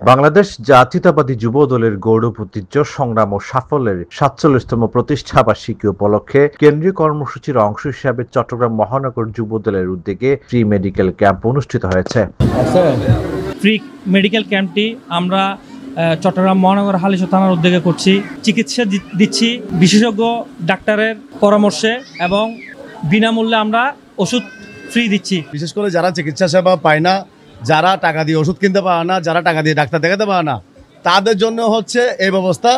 বাংলাদেশ জাতীয়তাবাদী যুব দলের গৌরব ঐতিহ্য সংগ্রাম ও সাফল্যের ৪৭তম প্রতিষ্ঠাবার্ষিকী উপলক্ষে কেন্দ্রীয় কর্মসূচির অংশ হিসাবে চট্টগ্রাম মহানগর যুব দলের উদ্যোগে ফ্রি মেডিকেল ক্যাম্প অনুষ্ঠিত হয়েছে। ফ্রি মেডিকেল ক্যাম্পটি আমরা চট্টগ্রাম মহানগর হালিশহর থানার উদ্যোগে করছি। চিকিৎসা দিচ্ছি বিশেষজ্ঞ ডাক্তারের পরামর্শে এবং বিনামূল্যে আমরা ওষুধ ফ্রি দিচ্ছি। বিশেষ করে যারা চিকিৎসা সেবা পায় না, যারা টাকা দিয়ে ওষুধ কিনতে পারে না, যারা টাকা দিয়ে ডাক্তার দেখাতে পারে না, তাদের জন্য হচ্ছে এই ব্যবস্থা।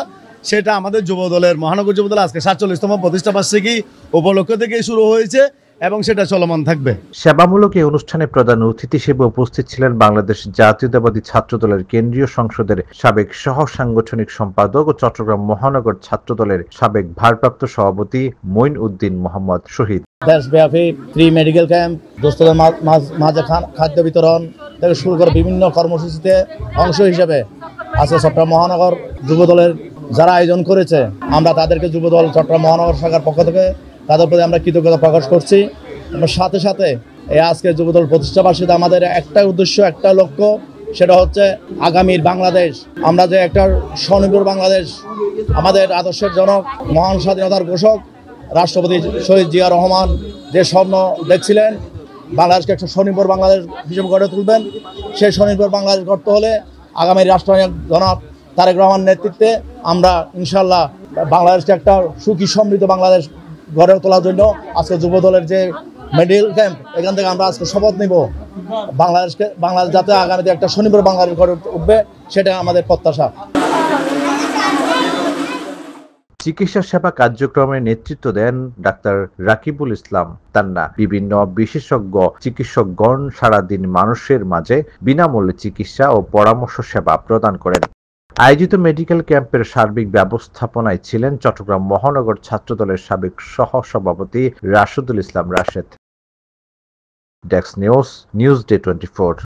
সেটা আমাদের যুবদলের মহানগর যুবদল আজকে ৪৭তম প্রতিষ্ঠাবার্ষিকী উপলক্ষ থেকেই শুরু হয়েছে এবং সেটা চলমান থাকবে। সেবামূলক এই অনুষ্ঠানে প্রধান অতিথি হিসেবে উপস্থিত ছিলেন বাংলাদেশ জাতীয়তাবাদী ছাত্রদলের কেন্দ্রীয় সংসদের সাবেক সহ সাংগঠনিক সম্পাদক ও চট্টগ্রাম মহানগর ছাত্রদলের সাবেক ভারপ্রাপ্ত সভাপতি মঈন উদ্দিন মোহাম্মদ শহীদ। দেশব্যাপী ফ্রি মেডিকেল ক্যাম্প, দোস্তদের মাঝে খাদ্য বিতরণ থেকে শুরু করে বিভিন্ন কর্মসূচিতে অংশ হিসেবে আজকে চট্টগ্রাম মহানগর যুবদলের যারা আয়োজন করেছে, আমরা তাদেরকে যুবদল চট্টগ্রাম মহানগর শাখার পক্ষ থেকে তাদের প্রতি আমরা কৃতজ্ঞতা প্রকাশ করছি। এবং সাথে সাথে এই আজকে যুবদল প্রতিষ্ঠাবার্ষিকীতে আমাদের একটা উদ্দেশ্য, একটা লক্ষ্য, সেটা হচ্ছে আগামীর বাংলাদেশ, আমরা যে একটা স্বনির্ভর বাংলাদেশ, আমাদের আদর্শের জনক মহান স্বাধীনতার ঘোষক রাষ্ট্রপতি শহীদ জিয়া রহমান যে স্বপ্ন দেখছিলেন বাংলাদেশকে একটা স্বনির্ভর বাংলাদেশ হিসেবে গড়ে তুলবেন, সেই স্বনির্ভর বাংলাদেশ গড়তে হলে আগামী রাষ্ট্রনায়ক জনাব তারেক রহমানের নেতৃত্বে আমরা ইনশাল্লাহ বাংলাদেশকে একটা সুখী সমৃদ্ধ বাংলাদেশ গড়ে তোলার জন্য আজকে যুবদলের যে মেডিকেল ক্যাম্প, এখান থেকে আমরা আজকে শপথ নিব বাংলাদেশ যাতে আগামীতে একটা স্বনির্ভর বাংলাদেশ গড়ে উঠবে, সেটা আমাদের প্রত্যাশা। চিকিৎসা সেবা কার্যক্রমে নেতৃত্ব দেন ডাক্তার রাকিবুল ইসলাম তান্না। বিভিন্ন বিশেষজ্ঞ চিকিৎসকগণ সারাদিন মানুষের মাঝে বিনামূল্যে চিকিৎসা ও পরামর্শ সেবা প্রদান করেন। আয়োজিত মেডিকেল ক্যাম্পের সার্বিক ব্যবস্থাপনায় ছিলেন চট্টগ্রাম মহানগর ছাত্রদলের সাবেক সহ সভাপতি Rashedul Islam Rashed. Desk news, news day 24।